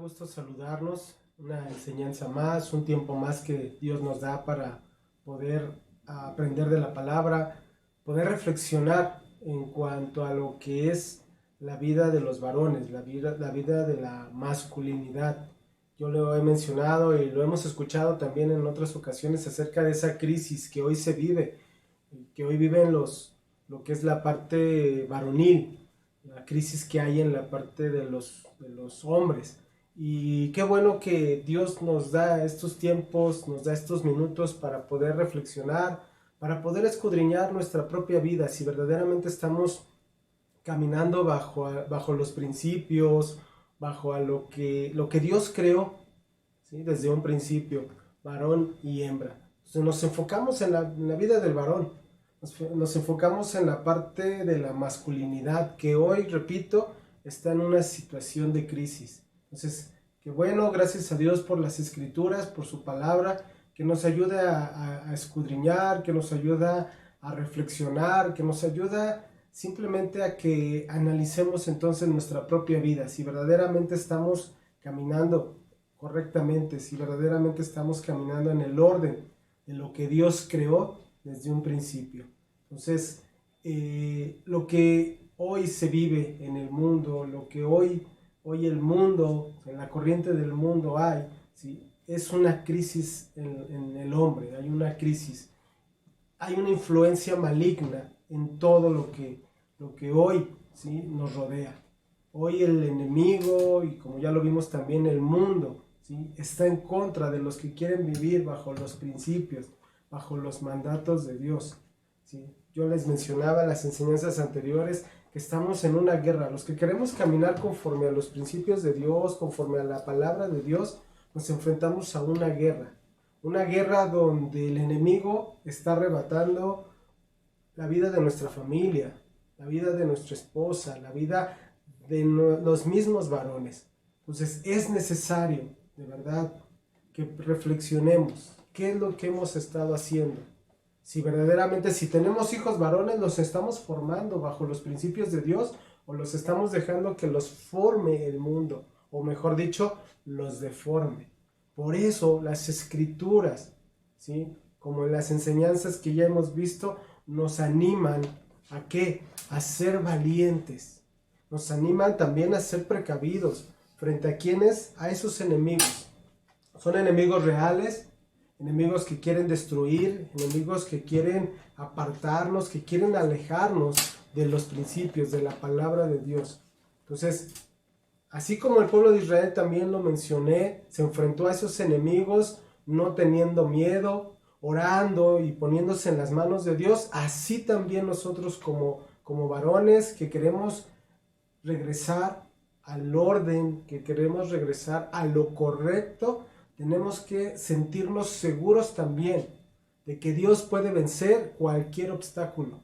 gusto saludarnos, una enseñanza más, un tiempo más que Dios nos da para poder aprender de la palabra, poder reflexionar en cuanto a lo que es la vida de los varones, la vida de la masculinidad. Yo lo he mencionado y lo hemos escuchado también en otras ocasiones acerca de esa crisis que hoy se vive, que hoy viven lo que es la parte varonil, la crisis que hay en la parte de los hombres. Y qué bueno que Dios nos da estos tiempos, nos da estos minutos para poder reflexionar, para poder escudriñar nuestra propia vida, si verdaderamente estamos caminando bajo los principios, bajo lo que Dios creó, ¿sí? Desde un principio, varón y hembra. Entonces nos enfocamos en la vida del varón, nos enfocamos en la parte de la masculinidad que hoy, repito, está en una situación de crisis. Entonces, qué bueno, gracias a Dios por las escrituras, por su palabra, que nos ayuda a escudriñar, que nos ayuda a reflexionar, que nos ayuda simplemente a que analicemos entonces nuestra propia vida, si verdaderamente estamos caminando correctamente, si verdaderamente estamos caminando en el orden de lo que Dios creó desde un principio. Entonces, lo que hoy se vive en el mundo, lo que hoy el mundo, en la corriente del mundo hay, ¿sí? Es una crisis en el hombre, hay una crisis, hay una influencia maligna en todo lo que hoy, ¿sí? Nos rodea. Hoy el enemigo, y como ya lo vimos también, el mundo, ¿sí? Está en contra de los que quieren vivir bajo los principios, bajo los mandatos de Dios, ¿sí? Yo les mencionaba en las enseñanzas anteriores que estamos en una guerra. Los que queremos caminar conforme a los principios de Dios, conforme a la palabra de Dios, nos enfrentamos a una guerra donde el enemigo está arrebatando la vida de nuestra familia, la vida de nuestra esposa, la vida de los mismos varones. Entonces es necesario, de verdad, que reflexionemos qué es lo que hemos estado haciendo. Si verdaderamente, si tenemos hijos varones, los estamos formando bajo los principios de Dios o los estamos dejando que los forme el mundo, o mejor dicho, los deforme. Por eso las escrituras, ¿sí? Como en las enseñanzas que ya hemos visto, nos animan ¿a qué? A ser valientes. Nos animan también a ser precavidos frente a quienes, a esos enemigos. Son enemigos reales, enemigos que quieren destruir, enemigos que quieren apartarnos, que quieren alejarnos de los principios, de la palabra de Dios. Entonces, así como el pueblo de Israel, también lo mencioné, se enfrentó a esos enemigos no teniendo miedo, orando y poniéndose en las manos de Dios, así también nosotros como varones que queremos regresar al orden, que queremos regresar a lo correcto, tenemos que sentirnos seguros también de que Dios puede vencer cualquier obstáculo,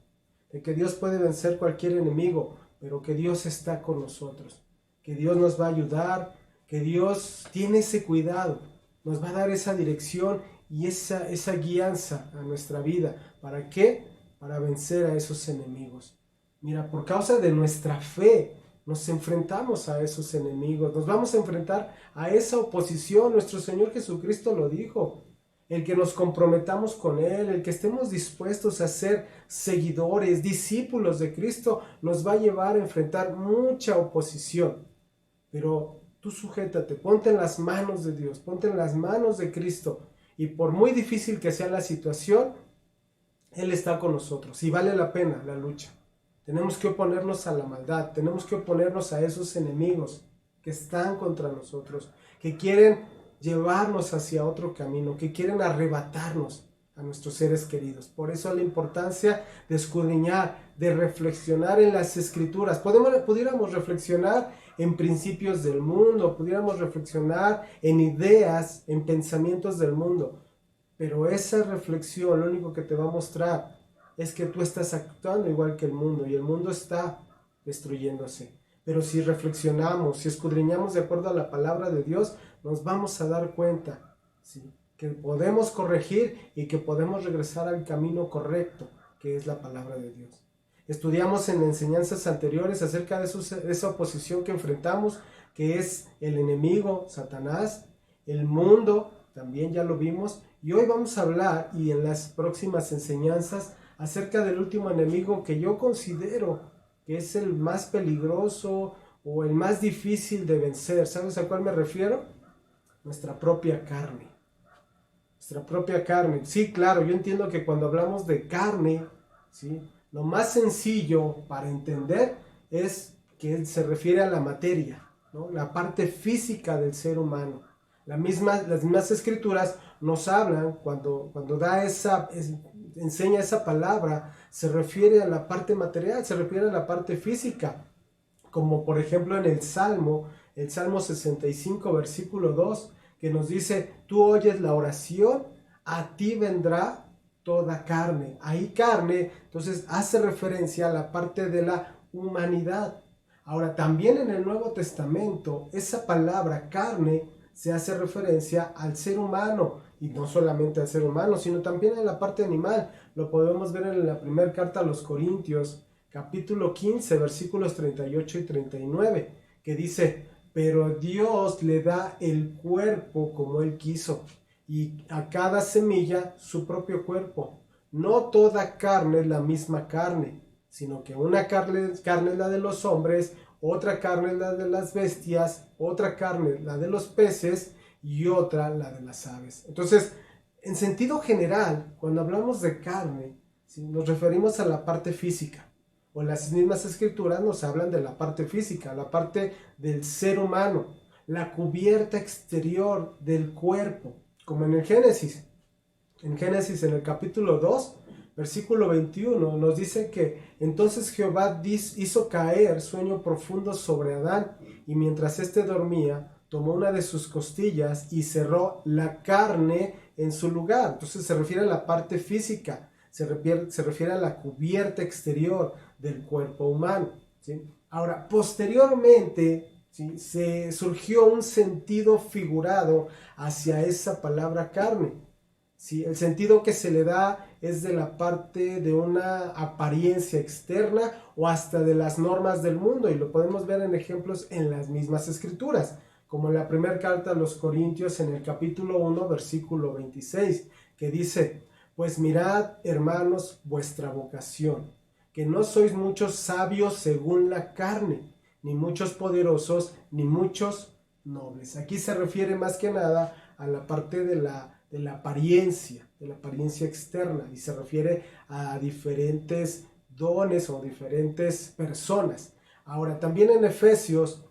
de que Dios puede vencer cualquier enemigo, pero que Dios está con nosotros, que Dios nos va a ayudar, que Dios tiene ese cuidado, nos va a dar esa dirección y esa guianza a nuestra vida. ¿Para qué? Para vencer a esos enemigos. Mira, por causa de nuestra fe, nos enfrentamos a esos enemigos, nos vamos a enfrentar a esa oposición. Nuestro Señor Jesucristo lo dijo. El que nos comprometamos con Él, el que estemos dispuestos a ser seguidores, discípulos de Cristo, nos va a llevar a enfrentar mucha oposición. Pero tú sujétate, ponte en las manos de Dios, ponte en las manos de Cristo. Y por muy difícil que sea la situación, Él está con nosotros y vale la pena la lucha. Tenemos que oponernos a la maldad, tenemos que oponernos a esos enemigos que están contra nosotros, que quieren llevarnos hacia otro camino, que quieren arrebatarnos a nuestros seres queridos. Por eso la importancia de escudriñar, de reflexionar en las escrituras. Pudiéramos reflexionar en principios del mundo, pudiéramos reflexionar en ideas, en pensamientos del mundo, pero esa reflexión lo único que te va a mostrar es que tú estás actuando igual que el mundo y el mundo está destruyéndose. Pero si reflexionamos, si escudriñamos de acuerdo a la palabra de Dios, nos vamos a dar cuenta, ¿sí?, que podemos corregir y que podemos regresar al camino correcto, que es la palabra de Dios. Estudiamos en enseñanzas anteriores acerca de esa oposición que enfrentamos, que es el enemigo, Satanás, el mundo, también ya lo vimos, y hoy vamos a hablar, y en las próximas enseñanzas, acerca del último enemigo que yo considero que es el más peligroso o el más difícil de vencer. ¿Sabes a cuál me refiero? Nuestra propia carne. Nuestra propia carne. Sí, claro, yo entiendo que cuando hablamos de carne, ¿sí?, lo más sencillo para entender es que se refiere a la materia, ¿no?, la parte física del ser humano. Las mismas escrituras nos hablan, cuando enseña esa palabra, se refiere a la parte material, se refiere a la parte física, como por ejemplo en el Salmo 65, versículo 2, que nos dice: tú oyes la oración, a ti vendrá toda carne. Ahí carne, entonces hace referencia a la parte de la humanidad. Ahora, también en el Nuevo Testamento, esa palabra carne se hace referencia al ser humano, y no solamente al ser humano, sino también a la parte animal. Lo podemos ver en la primera carta a los Corintios, capítulo 15, versículos 38 y 39, que dice: pero Dios le da el cuerpo como Él quiso, y a cada semilla su propio cuerpo. No toda carne es la misma carne, sino que una carne es la de los hombres, otra carne es la de las bestias, otra carne la de los peces y otra la de las aves. Entonces, en sentido general, cuando hablamos de carne, ¿sí?, nos referimos a la parte física, o las mismas escrituras nos hablan de la parte física, la parte del ser humano, la cubierta exterior del cuerpo, como en el Génesis. En Génesis, en el capítulo 2, versículo 21, nos dice que entonces Jehová hizo caer sueño profundo sobre Adán, y mientras éste dormía, tomó una de sus costillas y cerró la carne en su lugar. Entonces se refiere a la parte física, se refiere a la cubierta exterior del cuerpo humano, ¿sí? Ahora, posteriormente, ¿sí?, se surgió un sentido figurado hacia esa palabra carne. Sí, el sentido que se le da es de la parte de una apariencia externa o hasta de las normas del mundo, y lo podemos ver en ejemplos en las mismas escrituras, como en la primera carta a los Corintios, en el capítulo 1, versículo 26, que dice: pues mirad, hermanos, vuestra vocación, que no sois muchos sabios según la carne, ni muchos poderosos, ni muchos nobles. Aquí se refiere más que nada a la parte de la apariencia externa, y se refiere a diferentes dones o diferentes personas. Ahora, también en Efesios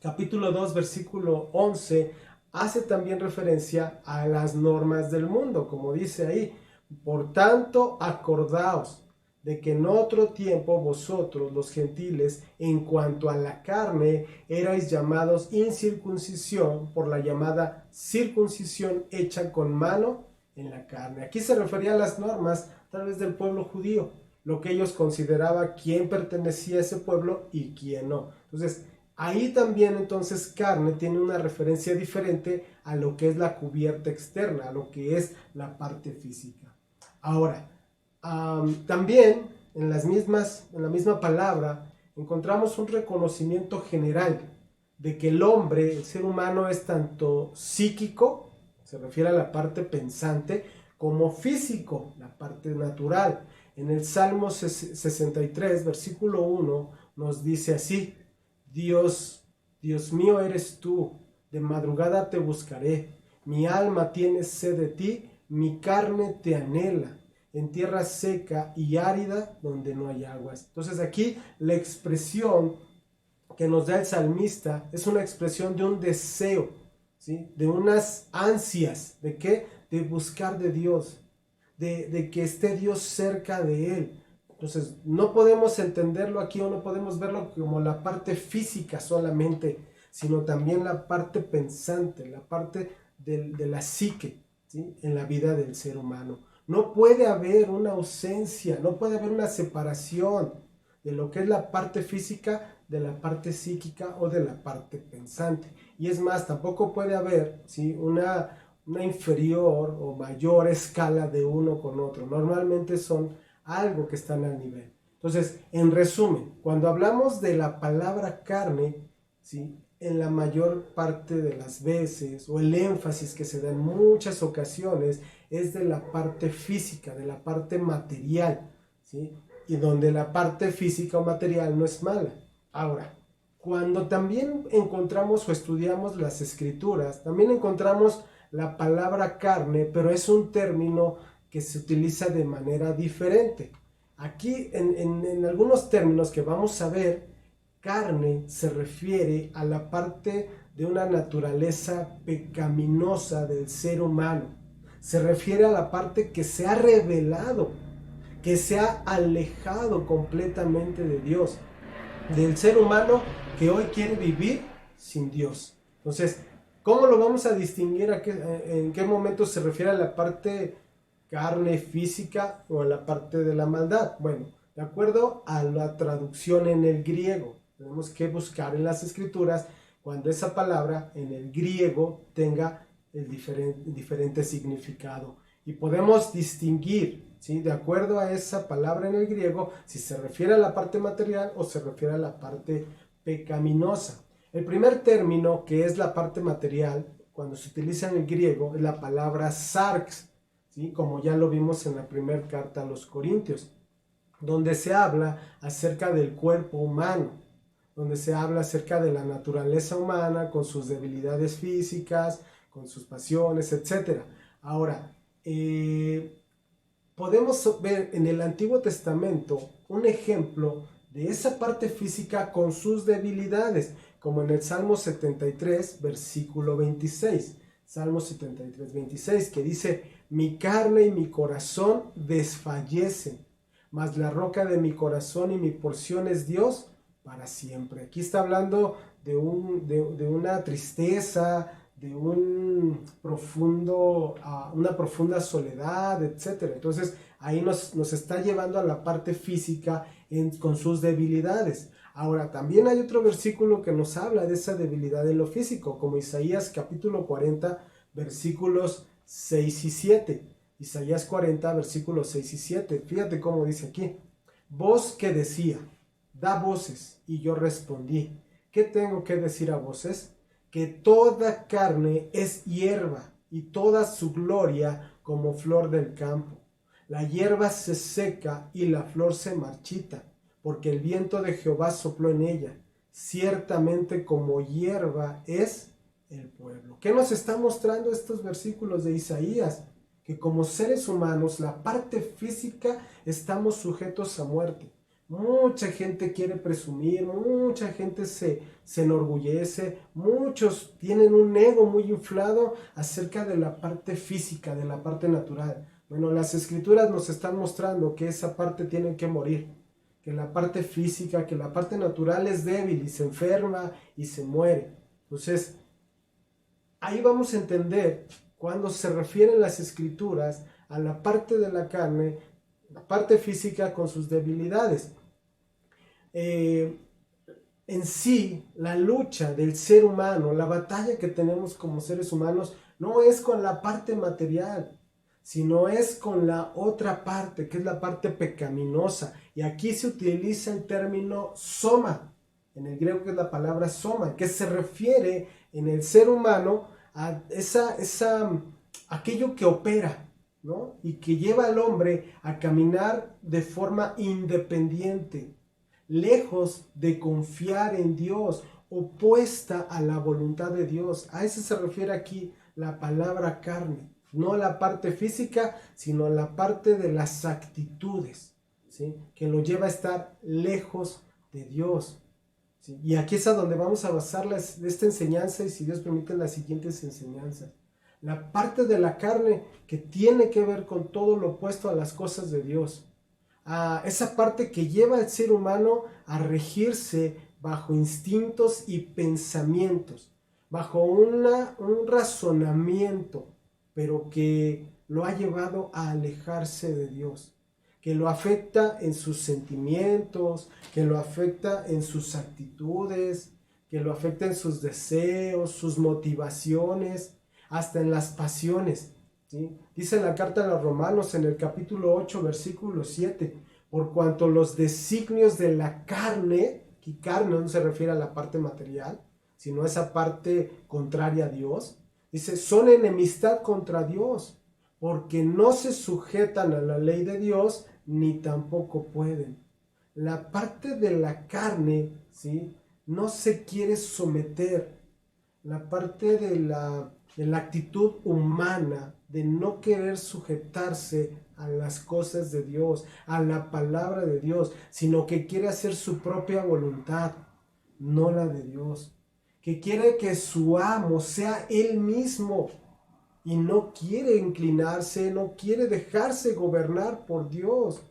capítulo 2, versículo 11, hace también referencia a las normas del mundo, como dice ahí: por tanto, acordaos de que en otro tiempo vosotros, los gentiles, en cuanto a la carne, erais llamados incircuncisión por la llamada circuncisión hecha con mano en la carne. Aquí se refería a las normas, tal vez del pueblo judío, lo que ellos consideraban quién pertenecía a ese pueblo y quién no. Entonces, ahí también entonces carne tiene una referencia diferente a lo que es la cubierta externa, a lo que es la parte física. Ahora, también en la misma palabra encontramos un reconocimiento general de que el hombre, el ser humano, es tanto psíquico, se refiere a la parte pensante, como físico, la parte natural. En el Salmo 63, versículo 1, nos dice así: Dios mío eres tú, de madrugada te buscaré, mi alma tiene sed de ti, mi carne te anhela, en tierra seca y árida donde no hay aguas. Entonces aquí la expresión que nos da el salmista es una expresión de un deseo, ¿sí?, de unas ansias, ¿de qué? De buscar de Dios, de que esté Dios cerca de él. Entonces no podemos entenderlo aquí, o no podemos verlo como la parte física solamente, sino también la parte pensante, la parte de la psique, ¿sí?, en la vida del ser humano. No puede haber una ausencia, no puede haber una separación de lo que es la parte física de la parte psíquica o de la parte pensante. Y es más, tampoco puede haber, ¿sí?, una inferior o mayor escala de uno con otro. Normalmente son algo que están al nivel. Entonces, en resumen, cuando hablamos de la palabra carne, ¿sí? En la mayor parte de las veces, o el énfasis que se da en muchas ocasiones, es de la parte física, de la parte material, ¿sí? Y donde la parte física o material no es mala. Ahora, cuando también encontramos o estudiamos las escrituras, también encontramos la palabra carne, pero es un término que se utiliza de manera diferente. Aquí, en algunos términos que vamos a ver, carne se refiere a la parte de una naturaleza pecaminosa del ser humano. Se refiere a la parte que se ha revelado, que se ha alejado completamente de Dios, del ser humano que hoy quiere vivir sin Dios. Entonces, ¿cómo lo vamos a distinguir? ¿En qué momento se refiere a la parte carne física o a la parte de la maldad? Bueno, de acuerdo a la traducción en el griego, tenemos que buscar en las escrituras cuando esa palabra en el griego tenga el diferente significado. Y podemos distinguir, ¿sí? De acuerdo a esa palabra en el griego, si se refiere a la parte material o se refiere a la parte pecaminosa. El primer término, que es la parte material, cuando se utiliza en el griego, es la palabra sarx, ¿sí? Como ya lo vimos en la primera carta a los Corintios, donde se habla acerca del cuerpo humano, donde se habla acerca de la naturaleza humana con sus debilidades físicas, con sus pasiones, etc. Ahora, podemos ver en el Antiguo Testamento un ejemplo de esa parte física con sus debilidades, como en el Salmo 73, versículo 26. Salmo 73, 26, que dice: mi carne y mi corazón desfallecen, mas la roca de mi corazón y mi porción es Dios para siempre. Aquí está hablando de una tristeza, de una profunda soledad, etc. Entonces ahí nos está llevando a la parte física con sus debilidades. Ahora, también hay otro versículo que nos habla de esa debilidad en lo físico, como Isaías capítulo 40, versículos 6 y 7. Isaías 40, versículos 6 y 7. Fíjate cómo dice aquí: voz que decía, da voces, y yo respondí, ¿qué tengo que decir a voces? Que toda carne es hierba, y toda su gloria como flor del campo. La hierba se seca y la flor se marchita, porque el viento de Jehová sopló en ella. Ciertamente como hierba es el pueblo. ¿Qué nos está mostrando estos versículos de Isaías? Que como seres humanos, la parte física, estamos sujetos a muerte. Mucha gente quiere presumir, mucha gente se enorgullece, muchos tienen un ego muy inflado acerca de la parte física, de la parte natural. Bueno, las escrituras nos están mostrando que esa parte tiene que morir, que la parte física, que la parte natural es débil y se enferma y se muere. Entonces, ahí vamos a entender cuando se refieren las escrituras a la parte de la carne, la parte física con sus debilidades. En sí, la lucha del ser humano, la batalla que tenemos como seres humanos, no es con la parte material, sino es con la otra parte, que es la parte pecaminosa. Y aquí se utiliza el término soma, en el griego, que es la palabra soma, que se refiere en el ser humano a aquello que opera, ¿no? Y que lleva al hombre a caminar de forma independiente, lejos de confiar en Dios, opuesta a la voluntad de Dios. A eso se refiere aquí la palabra carne, no la parte física, sino la parte de las actitudes, ¿sí? Que lo lleva a estar lejos de Dios, ¿sí? Y aquí es a donde vamos a basar esta enseñanza, y si Dios permite, las siguientes enseñanzas. La parte de la carne que tiene que ver con todo lo opuesto a las cosas de Dios, a esa parte que lleva al ser humano a regirse bajo instintos y pensamientos, bajo un razonamiento, pero que lo ha llevado a alejarse de Dios, que lo afecta en sus sentimientos, que lo afecta en sus actitudes, que lo afecta en sus deseos, sus motivaciones, hasta en las pasiones. ¿Sí? Dice la carta a los Romanos en el capítulo 8, versículo 7, por cuanto los designios de la carne, y carne no se refiere a la parte material, sino esa parte contraria a Dios. Dice, son enemistad contra Dios, porque no se sujetan a la ley de Dios, ni tampoco pueden. La parte de la carne, ¿sí?, no se quiere someter. La parte de la actitud humana de no querer sujetarse a las cosas de Dios, a la palabra de Dios, sino que quiere hacer su propia voluntad, no la de Dios. Que quiere que su amo sea él mismo y no quiere inclinarse, no quiere dejarse gobernar por Dios.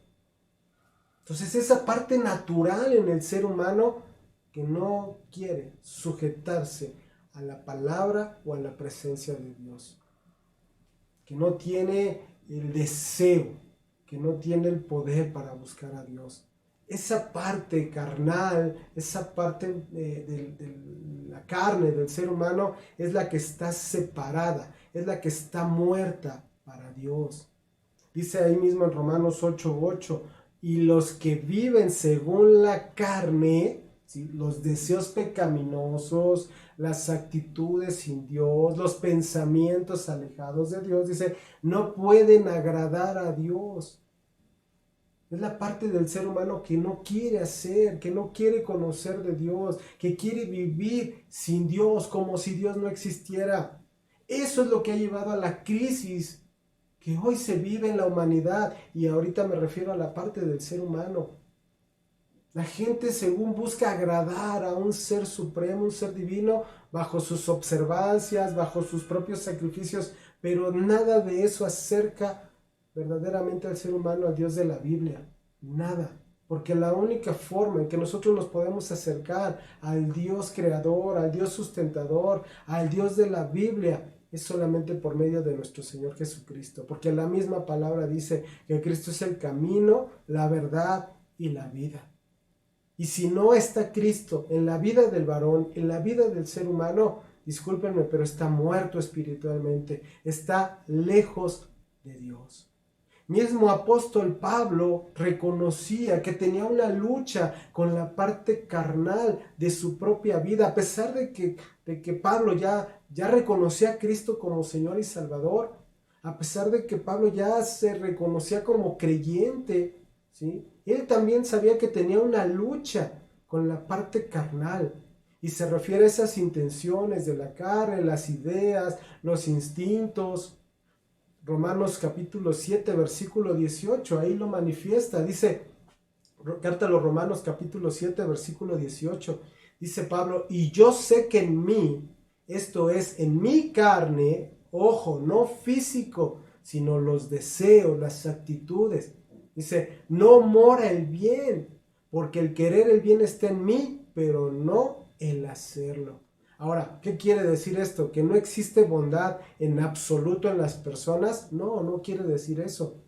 Entonces esa parte natural en el ser humano que no quiere sujetarse a la palabra o a la presencia de Dios, que no tiene el deseo, que no tiene el poder para buscar a Dios. Esa parte carnal, esa parte de la carne del ser humano es la que está separada, es la que está muerta para Dios. Dice ahí mismo en Romanos 8:8, y los que viven según la carne, ¿sí?, los deseos pecaminosos, las actitudes sin Dios, los pensamientos alejados de Dios, dice, no pueden agradar a Dios. Es la parte del ser humano que no quiere hacer, que no quiere conocer de Dios, que quiere vivir sin Dios, como si Dios no existiera. Eso es lo que ha llevado a la crisis que hoy se vive en la humanidad, y ahorita me refiero a la parte del ser humano. La gente según busca agradar a un ser supremo, un ser divino, bajo sus observancias, bajo sus propios sacrificios, pero nada de eso acerca verdaderamente al ser humano, al Dios de la Biblia. Nada. Porque la única forma en que nosotros nos podemos acercar al Dios creador, al Dios sustentador, al Dios de la Biblia, es solamente por medio de nuestro Señor Jesucristo. Porque la misma palabra dice que Cristo es el camino, la verdad y la vida. Y si no está Cristo en la vida del varón, en la vida del ser humano, discúlpenme, pero está muerto espiritualmente, está lejos de Dios. Mismo apóstol Pablo reconocía que tenía una lucha con la parte carnal de su propia vida, a pesar de que Pablo ya reconocía a Cristo como Señor y Salvador, a pesar de que Pablo ya se reconocía como creyente, ¿sí? Él también sabía que tenía una lucha con la parte carnal, y se refiere a esas intenciones de la carne, las ideas, los instintos. Romanos capítulo 7, versículo 18, ahí lo manifiesta, dice, carta a los Romanos capítulo 7, versículo 18, dice Pablo, y yo sé que en mí, esto es, en mi carne, ojo, no físico, sino los deseos, las actitudes, dice, no mora el bien, porque el querer el bien está en mí, pero no el hacerlo. Ahora, ¿qué quiere decir esto? ¿Que no existe bondad en absoluto en las personas? No, no quiere decir eso.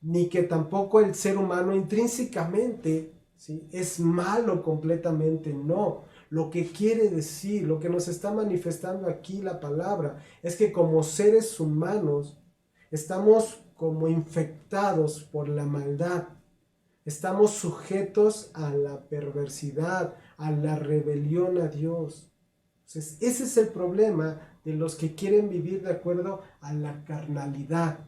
Ni que tampoco el ser humano intrínsecamente, ¿sí?, es malo completamente, no. Lo que quiere decir, lo que nos está manifestando aquí la palabra, es que como seres humanos estamos como infectados por la maldad. Estamos sujetos a la perversidad, a la rebelión a Dios. Entonces, ese es el problema de los que quieren vivir de acuerdo a la carnalidad.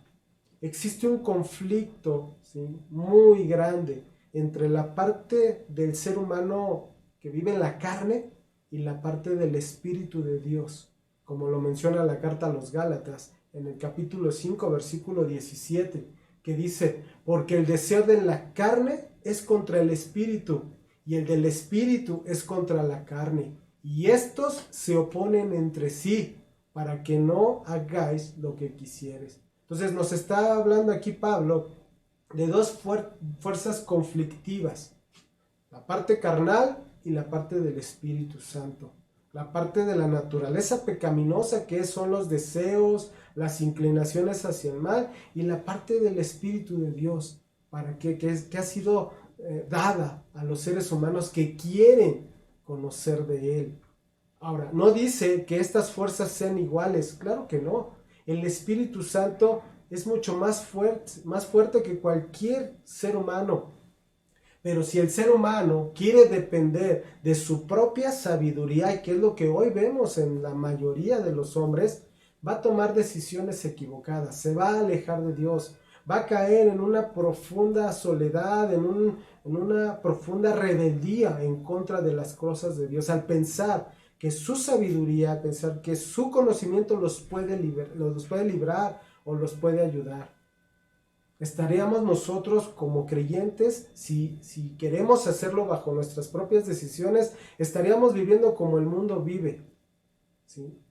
Existe un conflicto, ¿sí?, muy grande entre la parte del ser humano que vive en la carne y la parte del Espíritu de Dios, como lo menciona la carta a los Gálatas en el capítulo 5, versículo 17, que dice, porque el deseo de la carne es contra el Espíritu, y el del Espíritu es contra la carne, y estos se oponen entre sí, para que no hagáis lo que quisieres. Entonces nos está hablando aquí Pablo de dos fuerzas conflictivas, la parte carnal y la parte del Espíritu Santo. La parte de la naturaleza pecaminosa, que son los deseos, las inclinaciones hacia el mal, y la parte del Espíritu de Dios, que ha sido dada a los seres humanos que quieren conocer de Él. Ahora, no dice que estas fuerzas sean iguales, claro que no. El Espíritu Santo es mucho más fuerte que cualquier ser humano. Pero si el ser humano quiere depender de su propia sabiduría, y que es lo que hoy vemos en la mayoría de los hombres, va a tomar decisiones equivocadas, se va a alejar de Dios, va a caer en una profunda soledad, en una profunda rebeldía en contra de las cosas de Dios, al pensar que su sabiduría, al pensar que su conocimiento los puede librar o los puede ayudar. ¿Estaríamos nosotros como creyentes, si queremos hacerlo bajo nuestras propias decisiones, estaríamos viviendo como el mundo vive, ¿sí?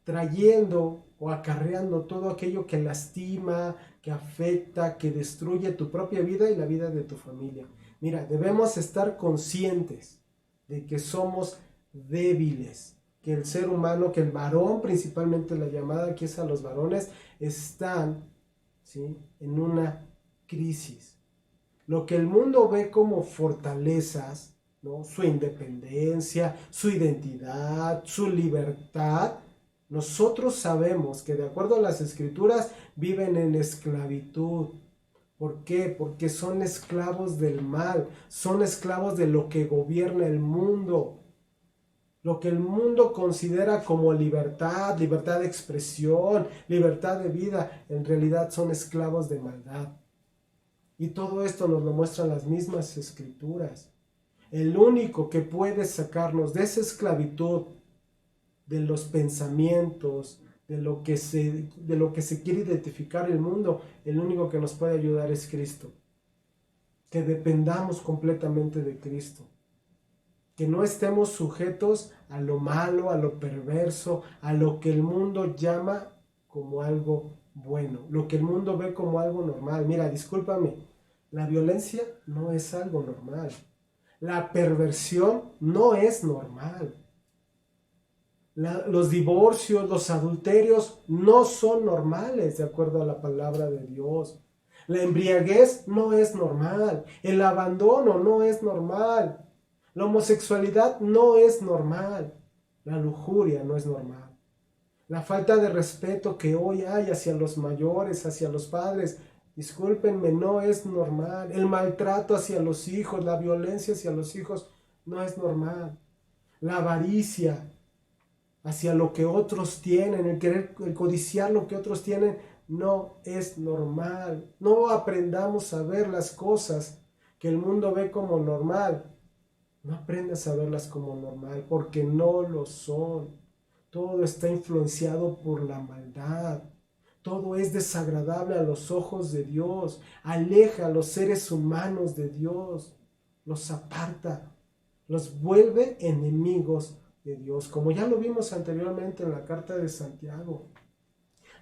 Trayendo o acarreando todo aquello que lastima, que afecta, que destruye tu propia vida y la vida de tu familia? Mira, debemos estar conscientes de que somos débiles, que el ser humano, que el varón, principalmente la llamada aquí es a los varones, están, ¿sí?, en una crisis. Lo que el mundo ve como fortalezas, ¿no?, su independencia, su identidad, su libertad, nosotros sabemos que de acuerdo a las escrituras viven en esclavitud. ¿Por qué? Porque son esclavos del mal, son esclavos de lo que gobierna el mundo. Lo que el mundo considera como libertad, libertad de expresión, libertad de vida, en realidad son esclavos de maldad. Y todo esto nos lo muestran las mismas escrituras. El único que puede sacarnos de esa esclavitud, de los pensamientos, de lo que se quiere identificar el mundo, el único que nos puede ayudar es Cristo. Que dependamos completamente de Cristo. Que no estemos sujetos a lo malo, a lo perverso, a lo que el mundo llama como algo bueno, lo que el mundo ve como algo normal. Mira, discúlpame, la violencia no es algo normal. La perversión no es normal. Los divorcios, los adulterios no son normales de acuerdo a la palabra de Dios. La embriaguez no es normal. El abandono no es normal. La homosexualidad no es normal. La lujuria no es normal. La falta de respeto que hoy hay hacia los mayores, hacia los padres, discúlpenme, no es normal. El maltrato hacia los hijos, la violencia hacia los hijos, no es normal. La avaricia hacia lo que otros tienen, el codiciar lo que otros tienen, no es normal. No aprendamos a ver las cosas que el mundo ve como normal. No aprendas a verlas como normal, porque no lo son. Todo está influenciado por la maldad. Todo es desagradable a los ojos de Dios. Aleja a los seres humanos de Dios. Los aparta. Los vuelve enemigos de Dios. Como ya lo vimos anteriormente en la carta de Santiago.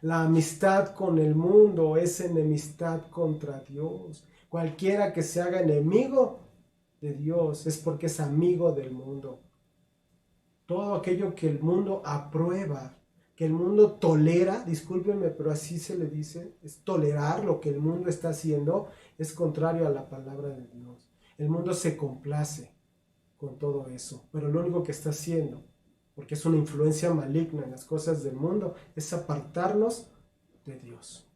La amistad con el mundo es enemistad contra Dios. Cualquiera que se haga enemigo de Dios es porque es amigo del mundo. Todo aquello que el mundo aprueba, que el mundo tolera, discúlpenme, pero así se le dice, es tolerar lo que el mundo está haciendo, es contrario a la palabra de Dios. El mundo se complace con todo eso, pero lo único que está haciendo, porque es una influencia maligna en las cosas del mundo, es apartarnos de Dios.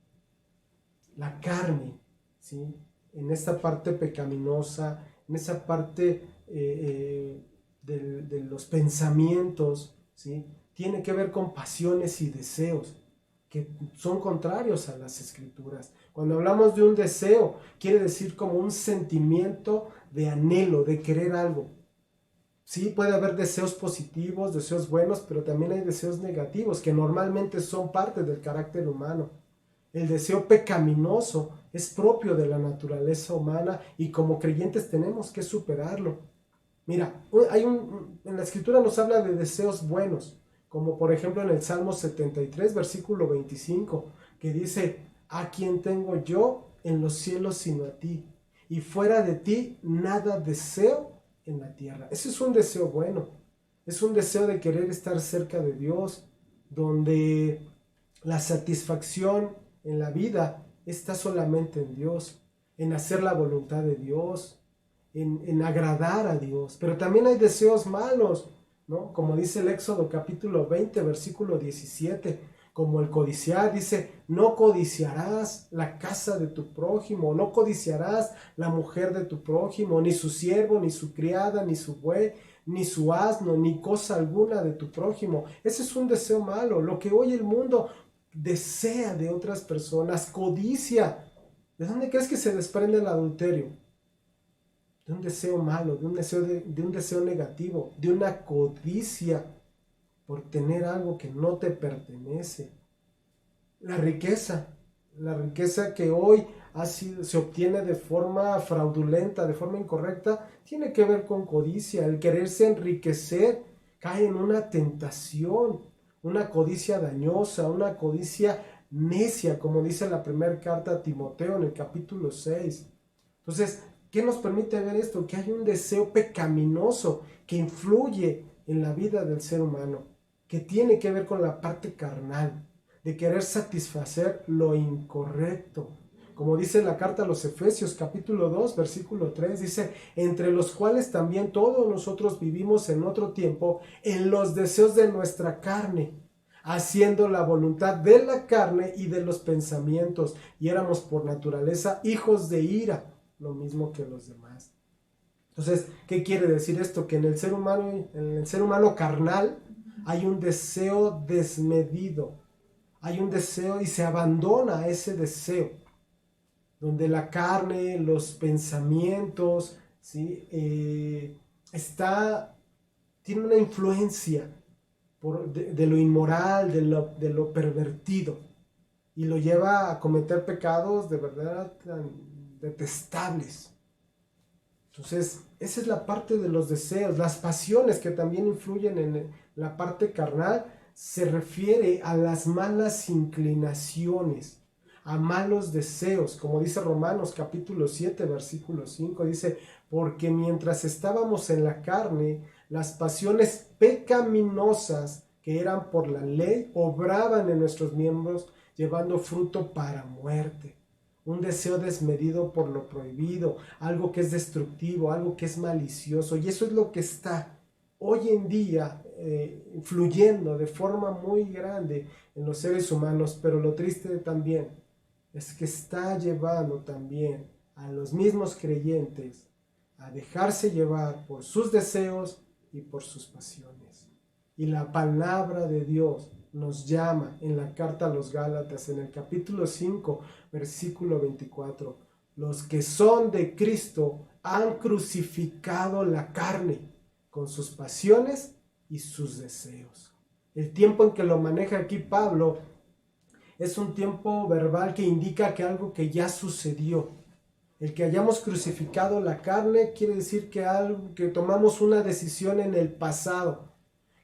La carne, ¿sí?, en esta parte pecaminosa, en esa parte de los pensamientos, ¿sí?, tiene que ver con pasiones y deseos que son contrarios a las escrituras. Cuando hablamos de un deseo, quiere decir como un sentimiento de anhelo, de querer algo. Sí, puede haber deseos positivos, deseos buenos, pero también hay deseos negativos que normalmente son parte del carácter humano. El deseo pecaminoso es propio de la naturaleza humana y como creyentes tenemos que superarlo. Mira, en la escritura nos habla de deseos buenos, como por ejemplo en el Salmo 73, versículo 25, que dice: ¿a quién tengo yo en los cielos sino a ti? Y fuera de ti nada deseo en la tierra. Ese es un deseo bueno, es un deseo de querer estar cerca de Dios, donde la satisfacción en la vida está solamente en Dios, en hacer la voluntad de Dios, en agradar a Dios. Pero también hay deseos malos, ¿no? Como dice el Éxodo capítulo 20, versículo 17, como el codiciar. Dice, no codiciarás la casa de tu prójimo, no codiciarás la mujer de tu prójimo, ni su siervo, ni su criada, ni su buey, ni su asno, ni cosa alguna de tu prójimo. Ese es un deseo malo, lo que hoy el mundo desea de otras personas, codicia. ¿De dónde crees que se desprende el adulterio? De un deseo malo, de un deseo negativo, de una codicia por tener algo que no te pertenece. La riqueza que hoy se obtiene de forma fraudulenta, de forma incorrecta, tiene que ver con codicia. El quererse enriquecer cae en una tentación, una codicia dañosa, una codicia necia, como dice la primera carta a Timoteo en el capítulo 6. Entonces, ¿qué nos permite ver esto? Que hay un deseo pecaminoso que influye en la vida del ser humano, que tiene que ver con la parte carnal, de querer satisfacer lo incorrecto. Como dice la carta a los Efesios, capítulo 2, versículo 3, dice, entre los cuales también todos nosotros vivimos en otro tiempo en los deseos de nuestra carne, haciendo la voluntad de la carne y de los pensamientos, y éramos por naturaleza hijos de ira, lo mismo que los demás. Entonces, ¿qué quiere decir esto? Que en el ser humano carnal hay un deseo desmedido, hay un deseo y se abandona a ese deseo, donde la carne, los pensamientos, ¿sí? Tiene una influencia de lo inmoral, de lo pervertido, y lo lleva a cometer pecados de verdad tan detestables. Entonces, esa es la parte de los deseos, las pasiones que también influyen en la parte carnal. Se refiere a las malas inclinaciones, a malos deseos, como dice Romanos capítulo 7, versículo 5, dice, porque mientras estábamos en la carne, las pasiones pecaminosas que eran por la ley obraban en nuestros miembros, llevando fruto para muerte. Un deseo desmedido por lo prohibido, algo que es destructivo, algo que es malicioso, y eso es lo que está hoy en día fluyendo de forma muy grande en los seres humanos. Pero lo triste también es que está llevando también a los mismos creyentes a dejarse llevar por sus deseos y por sus pasiones. Y la palabra de Dios nos llama en la carta a los Gálatas, en el capítulo 5, versículo 24, los que son de Cristo han crucificado la carne con sus pasiones y sus deseos. El tiempo en que lo maneja aquí Pablo es un tiempo verbal que indica que algo que ya sucedió. El que hayamos crucificado la carne quiere decir que tomamos una decisión en el pasado,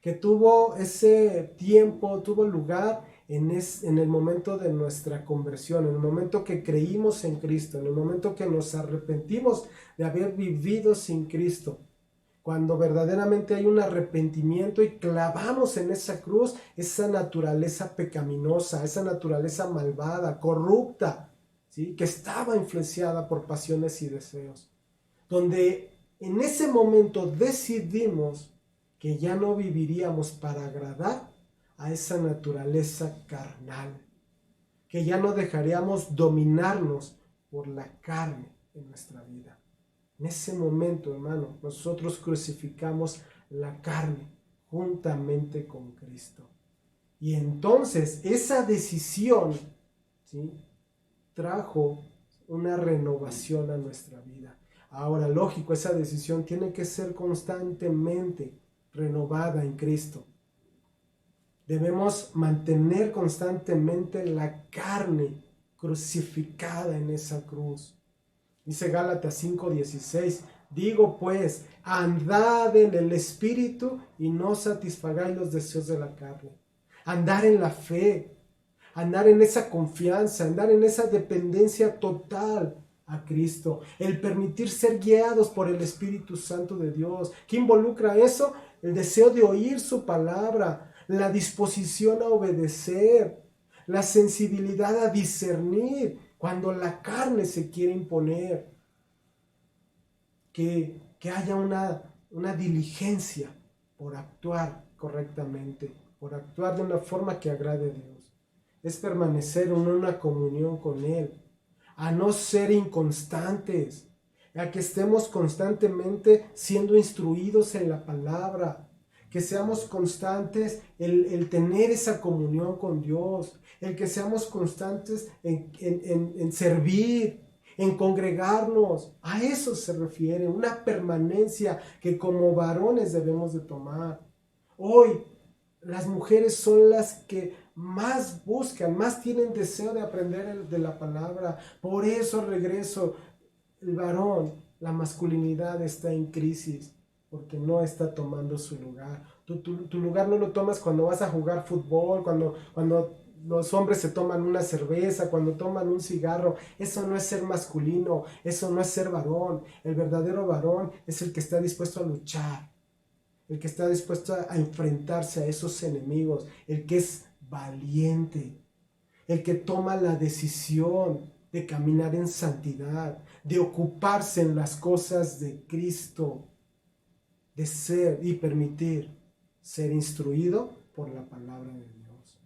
que tuvo ese tiempo, tuvo lugar en el momento de nuestra conversión, en el momento que creímos en Cristo, en el momento que nos arrepentimos de haber vivido sin Cristo. Cuando verdaderamente hay un arrepentimiento y clavamos en esa cruz esa naturaleza pecaminosa, esa naturaleza malvada, corrupta, ¿sí? Que estaba influenciada por pasiones y deseos. Donde en ese momento decidimos que ya no viviríamos para agradar a esa naturaleza carnal, que ya no dejaríamos dominarnos por la carne en nuestra vida. En ese momento, hermano, nosotros crucificamos la carne juntamente con Cristo. Y entonces esa decisión, ¿sí?, trajo una renovación a nuestra vida. Ahora, lógico, esa decisión tiene que ser constantemente renovada en Cristo. Debemos mantener constantemente la carne crucificada en esa cruz. Dice Gálatas 5:16, digo pues, andad en el Espíritu y no satisfagáis los deseos de la carne. Andar en la fe, andar en esa confianza, andar en esa dependencia total a Cristo. El permitir ser guiados por el Espíritu Santo de Dios. ¿Qué involucra eso? El deseo de oír su palabra, la disposición a obedecer, la sensibilidad a discernir cuando la carne se quiere imponer, que haya una diligencia por actuar correctamente, por actuar de una forma que agrade a Dios. es permanecer en una comunión con Él, a no ser inconstantes, a que estemos constantemente siendo instruidos en la palabra, que seamos constantes el tener esa comunión con Dios, el que seamos constantes en servir, en congregarnos. A eso se refiere, una permanencia que como varones debemos de tomar. Hoy las mujeres son las que más buscan, más tienen deseo de aprender de la palabra. Por eso regreso, el varón, la masculinidad está en crisis, porque no está tomando su lugar. Tu lugar no lo tomas cuando vas a jugar fútbol, cuando los hombres se toman una cerveza, cuando toman un cigarro. Eso no es ser masculino, eso no es ser varón. El verdadero varón es el que está dispuesto a luchar, el que está dispuesto a enfrentarse a esos enemigos, el que es valiente, el que toma la decisión de caminar en santidad, de ocuparse en las cosas de Cristo, de ser y permitir ser instruido por la palabra de Dios.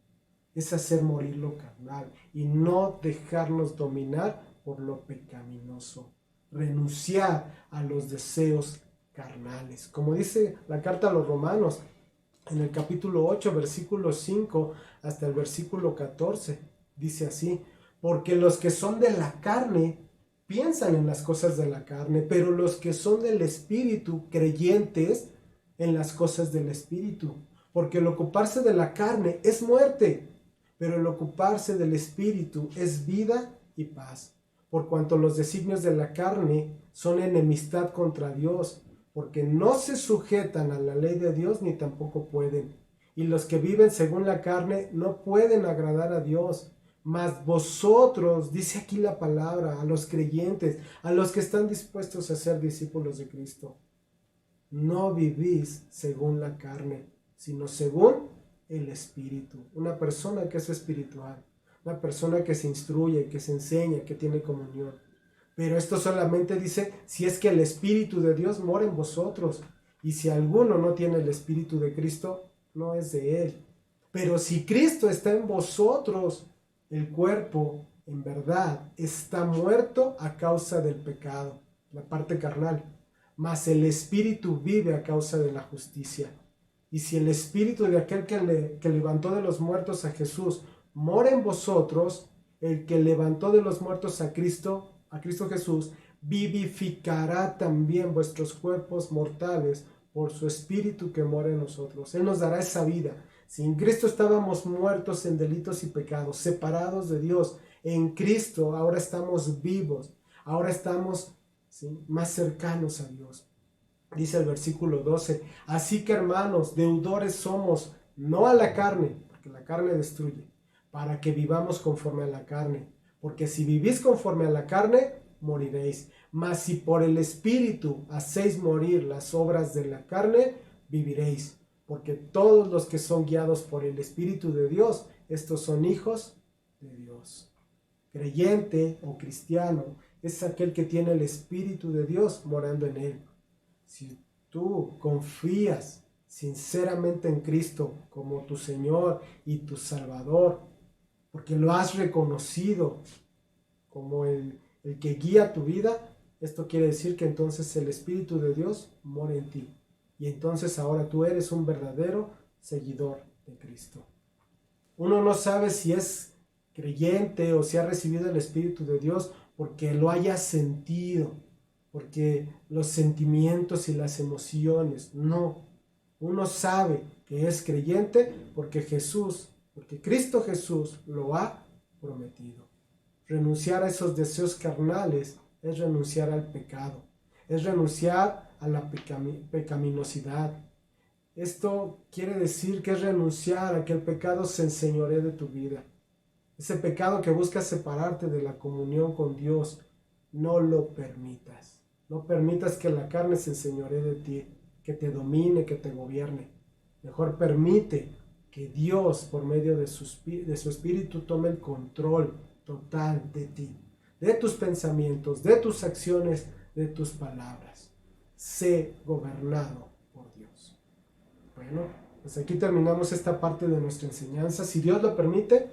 Es hacer morir lo carnal y no dejarnos dominar por lo pecaminoso. Renunciar a los deseos carnales. Como dice la carta a los Romanos, en el capítulo 8, versículo 5 hasta el versículo 14, dice así: porque los que son de la carne piensan en las cosas de la carne, pero los que son del Espíritu, creyentes en las cosas del Espíritu. Porque el ocuparse de la carne es muerte, pero el ocuparse del Espíritu es vida y paz. Por cuanto los designios de la carne son enemistad contra Dios, porque no se sujetan a la ley de Dios ni tampoco pueden. Y los que viven según la carne no pueden agradar a Dios. Mas vosotros, dice aquí la palabra, a los creyentes, a los que están dispuestos a ser discípulos de Cristo, no vivís según la carne, sino según el Espíritu. Una persona que es espiritual, una persona que se instruye, que se enseña, que tiene comunión. Pero esto solamente dice si es que el Espíritu de Dios mora en vosotros. Y si alguno no tiene el Espíritu de Cristo, no es de él. Pero si Cristo está en vosotros, el cuerpo en verdad está muerto a causa del pecado, la parte carnal, mas el Espíritu vive a causa de la justicia. Y si el Espíritu de aquel que levantó de los muertos a Jesús mora en vosotros, el que levantó de los muertos a Cristo Jesús, vivificará también vuestros cuerpos mortales por su Espíritu que mora en nosotros. Él nos dará esa vida. Si en Cristo estábamos muertos en delitos y pecados, separados de Dios, en Cristo ahora estamos vivos, ahora estamos, ¿sí?, más cercanos a Dios. Dice el versículo 12, así que hermanos, deudores somos, no a la carne, porque la carne destruye, para que vivamos conforme a la carne. Porque si vivís conforme a la carne, moriréis. Mas si por el Espíritu hacéis morir las obras de la carne, viviréis. Porque todos los que son guiados por el Espíritu de Dios, estos son hijos de Dios. Creyente o cristiano es aquel que tiene el Espíritu de Dios morando en él. Si tú confías sinceramente en Cristo como tu Señor y tu Salvador, porque lo has reconocido como el que guía tu vida, esto quiere decir que entonces el Espíritu de Dios mora en ti. Y entonces ahora tú eres un verdadero seguidor de Cristo. Uno no sabe si es creyente o si ha recibido el Espíritu de Dios porque lo haya sentido, porque los sentimientos y las emociones, no. Uno sabe que es creyente porque Cristo Jesús lo ha prometido. Renunciar a esos deseos carnales es renunciar al pecado, es renunciar a la pecaminosidad. Esto quiere decir que es renunciar a que el pecado se enseñoree de tu vida. Ese pecado que busca separarte de la comunión con Dios, no lo permitas. No permitas que la carne se enseñoree de ti, que te domine, que te gobierne. Mejor permite que Dios, por medio de su Espíritu, tome el control total de ti, de tus pensamientos, de tus acciones, de tus palabras. Sé gobernado por Dios. Bueno, pues aquí terminamos esta parte de nuestra enseñanza. Si Dios lo permite,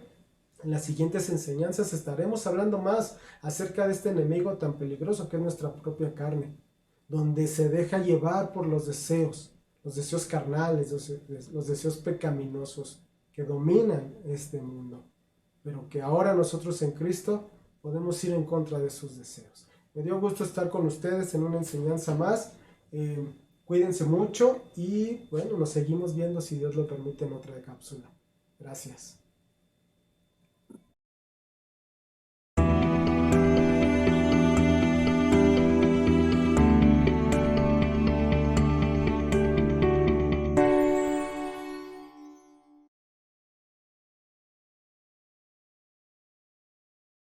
En las siguientes enseñanzas estaremos hablando más acerca de este enemigo tan peligroso que es nuestra propia carne, donde se deja llevar por los deseos carnales, los deseos pecaminosos que dominan este mundo, pero que ahora nosotros en Cristo podemos ir en contra de sus deseos. Me dio gusto estar con ustedes en una enseñanza más. Cuídense mucho y bueno, nos seguimos viendo si Dios lo permite en otra cápsula. Gracias.